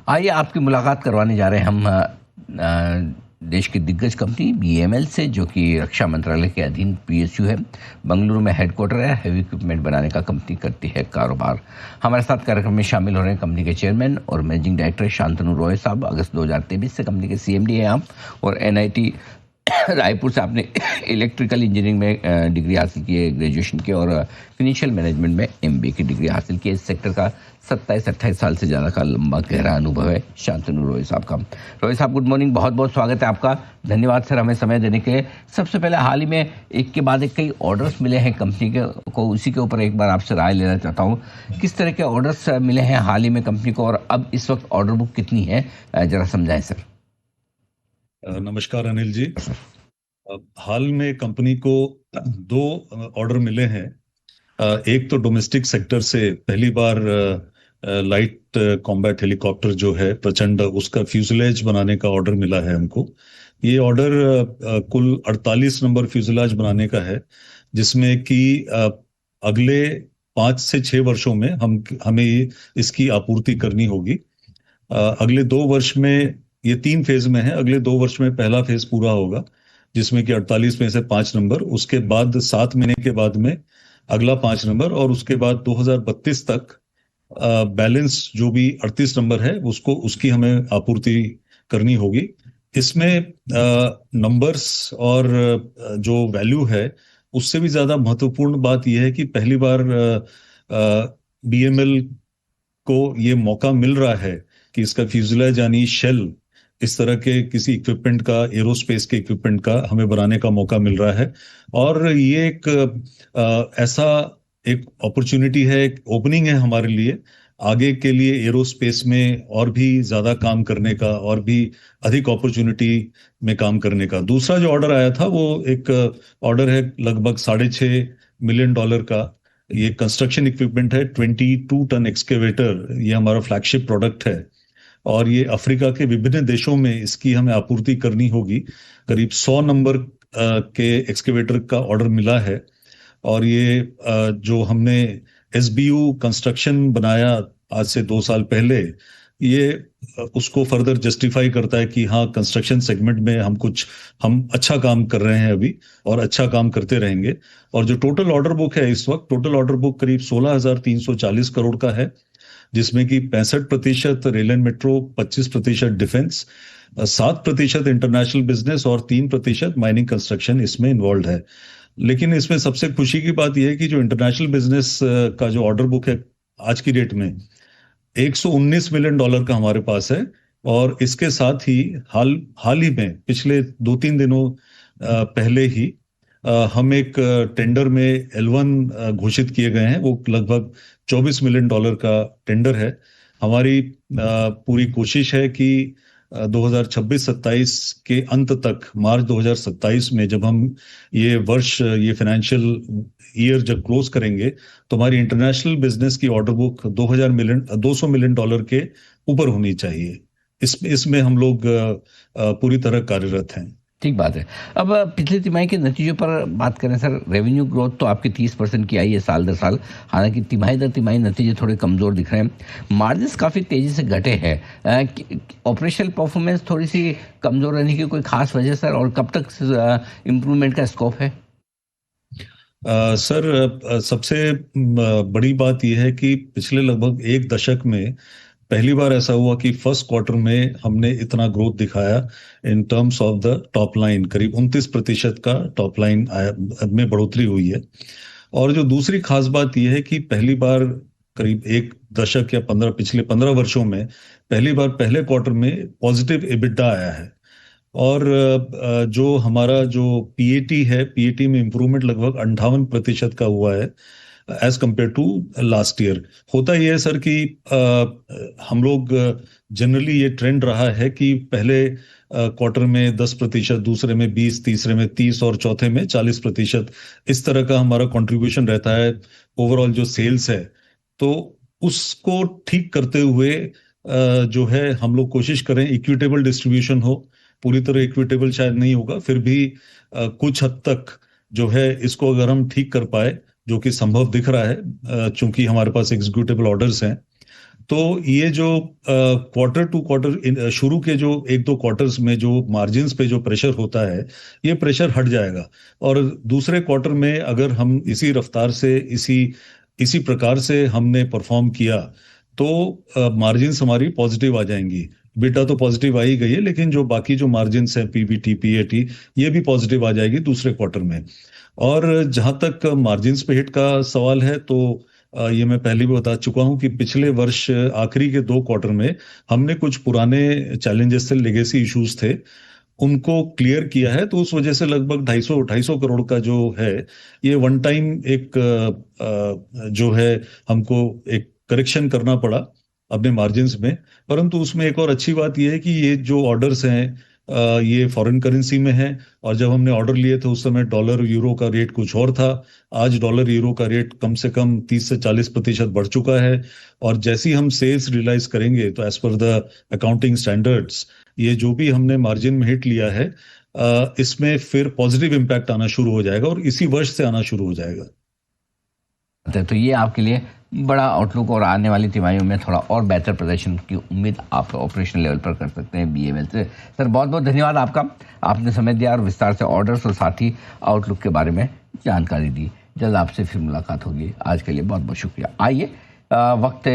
आइए आपकी मुलाकात करवाने जा रहे हैं हम देश की दिग्गज कंपनी बीईएमएल से, जो कि रक्षा मंत्रालय के अधीन पीएसयू है। बंगलुरु में हेडक्वार्टर है। हैवी इक्विपमेंट बनाने का कंपनी करती है कारोबार। हमारे साथ कार्यक्रम में शामिल हो रहे हैं कंपनी के चेयरमैन और मैनेजिंग डायरेक्टर शांतनु रॉय साहब। अगस्त 2023 से कंपनी के सीएमडी हैं आप, और एनआईटी रायपुर से आपने इलेक्ट्रिकल इंजीनियरिंग में डिग्री हासिल की है, ग्रेजुएशन की, और फिनेंशियल मैनेजमेंट में एमबीए की डिग्री हासिल की है। इस सेक्टर का 27-28 साल से ज़्यादा का लंबा गहरा अनुभव है शांतनु रॉय साहब का। रॉय साहब, गुड मॉर्निंग, बहुत बहुत स्वागत है आपका। धन्यवाद सर हमें समय देने के लिए। सबसे पहले, हाल ही में एक के बाद एक कई ऑर्डर्स मिले हैं कंपनी के को, उसी के ऊपर एक बार आपसे राय लेना चाहता हूँ। किस तरह के ऑर्डर्स मिले हैं हाल ही में कंपनी को, और अब इस वक्त ऑर्डर बुक कितनी है, जरा समझाएं सर। नमस्कार अनिल जी। हाल में कंपनी को दो ऑर्डर मिले हैं। एक तो डोमेस्टिक सेक्टर से पहली बार लाइट कॉम्बैट हेलीकॉप्टर जो है प्रचंड, उसका फ्यूजलेज बनाने का ऑर्डर मिला है हमको। ये ऑर्डर कुल 48 नंबर फ्यूजलेज बनाने का है, जिसमें कि अगले 5 से 6 वर्षों में हमें इसकी आपूर्ति करनी होगी। अगले 2 वर्ष में, ये 3 फेज में है, अगले 2 वर्ष में पहला फेज पूरा होगा, जिसमें कि 48 में से 5 नंबर, उसके बाद 7 महीने के बाद में अगला 5 नंबर, और उसके बाद 2032 तक बैलेंस जो भी 38 नंबर है उसकी हमें आपूर्ति करनी होगी। इसमें नंबर्स और जो वैल्यू है, उससे भी ज्यादा महत्वपूर्ण बात यह है कि पहली बार बीएमएल को ये मौका मिल रहा है कि इसका फ्यूजलेज यानी शेल, इस तरह के किसी इक्विपमेंट का, एरोस्पेस के इक्विपमेंट का हमें बनाने का मौका मिल रहा है। और ये एक ऐसा एक अपॉर्चुनिटी है, एक ओपनिंग है हमारे लिए आगे के लिए एरोस्पेस में और भी ज्यादा काम करने का, और भी अधिक अपॉर्चुनिटी में काम करने का। दूसरा जो ऑर्डर आया था वो एक ऑर्डर है लगभग $6.5 million का। ये कंस्ट्रक्शन इक्विपमेंट है, 22 टन एक्सकेवेटर, ये हमारा फ्लैगशिप प्रोडक्ट है, और ये अफ्रीका के विभिन्न देशों में इसकी हमें आपूर्ति करनी होगी। करीब 100 नंबर के एक्सकेवेटर का ऑर्डर मिला है, और ये जो हमने एसबीयू कंस्ट्रक्शन बनाया आज से 2 साल पहले, ये उसको फर्दर जस्टिफाई करता है कि हाँ, कंस्ट्रक्शन सेगमेंट में हम अच्छा काम कर रहे हैं अभी, और अच्छा काम करते रहेंगे। और जो टोटल ऑर्डर बुक है इस वक्त, टोटल ऑर्डर बुक करीब 16,340 करोड़ का है, जिसमें कि 65% rail and metro, 25% defence, 7% international business और 3% माइनिंग कंस्ट्रक्शन इसमें इन्वॉल्व है। लेकिन इसमें सबसे खुशी की बात यह है कि जो इंटरनेशनल बिजनेस का जो ऑर्डर बुक है आज की डेट में, $119 मिलियन का हमारे पास है। और इसके साथ ही हाल ही में पिछले 2-3 दिनों पहले ही हम एक टेंडर में L1 घोषित किए गए हैं। वो लगभग $24 मिलियन का टेंडर है। हमारी पूरी कोशिश है कि 2026-27 के अंत तक, मार्च 2027 में जब हम ये फाइनेंशियल ईयर जब क्लोज करेंगे, तो हमारी इंटरनेशनल बिजनेस की ऑर्डर बुक $200 मिलियन के ऊपर होनी चाहिए। इसमें हम लोग पूरी तरह कार्यरत हैं। ठीक बात है। अब पिछले तिमाही के नतीजों पर बात करें सर, रेवेन्यू ग्रोथ तो आपकी 30% की आई है साल दर साल, हालांकि तिमाही दर तिमाही नतीजे थोड़े कमज़ोर दिख रहे हैं। मार्जिन्स काफ़ी तेज़ी से घटे हैं। ऑपरेशनल परफॉर्मेंस थोड़ी सी कमज़ोर रहने की कोई खास वजह सर, और कब तक इम्प्रूवमेंट का स्कोप है? सर, सबसे बड़ी बात यह है कि पिछले लगभग 1 दशक में पहली बार ऐसा हुआ कि फर्स्ट क्वार्टर में हमने इतना ग्रोथ दिखाया in terms of the top line. करीब 29% का टॉप लाइन में बढ़ोतरी हुई है। और जो दूसरी खास बात यह है कि पहली बार करीब 1 दशक या पिछले 15 वर्षों में पहली बार पहले क्वार्टर में पॉजिटिव एबिटा आया है। और जो हमारा जो पीएटी है, पीएटी में इंप्रूवमेंट लगभग 58% का हुआ है as compared to last year. होता यह है सर कि हम लोग जनरली ये ट्रेंड रहा है कि पहले क्वार्टर में 10%, दूसरे में 20%, तीसरे में 30% और चौथे में 40%, इस तरह का हमारा कंट्रीब्यूशन रहता है ओवरऑल जो सेल्स है। तो उसको ठीक करते हुए जो है हम लोग कोशिश करें इक्विटेबल डिस्ट्रीब्यूशन हो। पूरी तरह इक्विटेबल शायद नहीं होगा, फिर भी कुछ हद तक जो है इसको अगर हम ठीक कर पाए, जो कि संभव दिख रहा है चूंकि हमारे पास एग्जीक्यूटेबल ऑर्डर्स हैं, तो ये जो क्वार्टर टू क्वार्टर शुरू के जो एक दो क्वार्टर्स में जो मार्जिन्स पे जो प्रेशर होता है, ये प्रेशर हट जाएगा। और दूसरे क्वार्टर में अगर हम इसी रफ्तार से इसी इसी प्रकार से हमने परफॉर्म किया तो मार्जिन्स हमारी पॉजिटिव आ जाएंगी। बीटा तो पॉजिटिव आ ही गई है, लेकिन जो बाकी जो मार्जिन्स हैं, पीबीटी, पीएटी, ये भी पॉजिटिव आ जाएगी दूसरे क्वार्टर में। और जहां तक मार्जिन्स पे हिट का सवाल है, तो ये मैं पहले भी बता चुका हूं कि पिछले वर्ष आखिरी के दो क्वार्टर में हमने कुछ पुराने चैलेंजेस थे, लेगेसी इश्यूज थे, उनको क्लियर किया है। तो उस वजह से लगभग 250 करोड़ का जो है, ये वन टाइम एक जो है, हमको एक करेक्शन करना पड़ा अपने मार्जिन्स में। परंतु उसमें एक और अच्छी बात यह है कि ये जो ऑर्डर्स हैं, ये फॉरेन करेंसी में है। और जब हमने ऑर्डर लिए थे उस समय डॉलर यूरो का रेट कुछ और था। आज डॉलर यूरो का रेट कम से कम 30 से 40% बढ़ चुका है। और जैसे ही हम सेल्स रियलाइज करेंगे, तो as per the accounting standards, ये जो भी हमने मार्जिन में हिट लिया है, इसमें फिर पॉजिटिव इम्पैक्ट आना शुरू हो जाएगा, और इसी वर्ष से आना शुरू हो जाएगा। तो ये आपके लिए बड़ा आउटलुक, और आने वाली तिमाहियों में थोड़ा और बेहतर प्रदर्शन की उम्मीद आप ऑपरेशनल लेवल पर कर सकते हैं बीएमएल से। सर, बहुत बहुत धन्यवाद आपका, आपने समय दिया और विस्तार से ऑर्डर्स और साथ ही आउटलुक के बारे में जानकारी दी। जल्द आपसे फिर मुलाकात होगी। आज के लिए बहुत बहुत शुक्रिया। आइए, वक्त